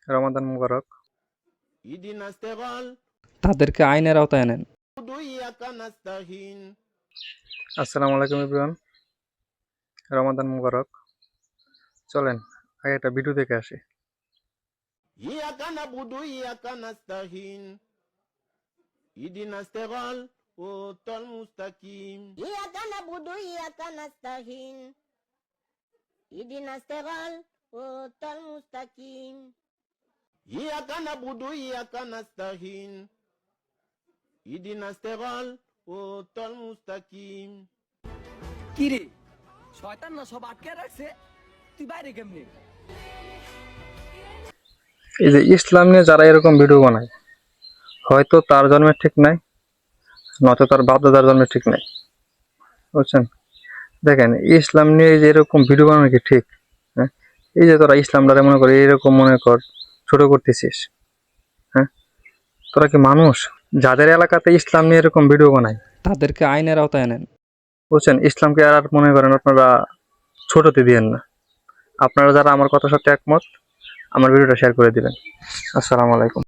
রমাদান মুবারক। اهدنا الصراط তাদেরকে আইনের আওতায় আনেন। إياك نستعين আসসালামু আলাইকুম এভরিওয়ান, রমাদান মুবারক। চলেন আগে একটা ভিডিও দেখে আসি। إياك نعبد وإياك نستعين اهدنا الصراط المستقيم إياك نعبد وإياك نستعين اهدنا الصراط المستقيم إياك نعبد وإياك نستعين اهدنا الصراط المستقيم কিরে শয়তান না সব আটকে রাখছে, তুই বাইরে কেমনে? এই যে ইসলাম নিয়ে যারা এরকম ভিডিও বানায়, হয়তো তার জন্মের ঠিক নাই, নয়তো তার বাপ দাদার জন্মের ঠিক নাই, বুঝছেন? দেখেন, ইসলাম নিয়ে যে এরকম ভিডিও বানানো কি ঠিক? হ্যাঁ, এই যে তোরা ইসলামটারে মনে করে এরকম মনে কর ছোট করতেছিস। হ্যাঁ, তোরা কি মানুষ? যাদের এলাকাতে ইসলাম নিয়ে এরকম ভিডিও বানায় তাদেরকে আইনের আওতায় আনেন, বুঝছেন? ইসলামকে আর মনে করেন আপনারা ছোটতে দিয়েন না। আপনারা যারা আমার কথার সাথে একমত, আমার ভিডিওটা শেয়ার করে দিবেন। আসসালামু আলাইকুম।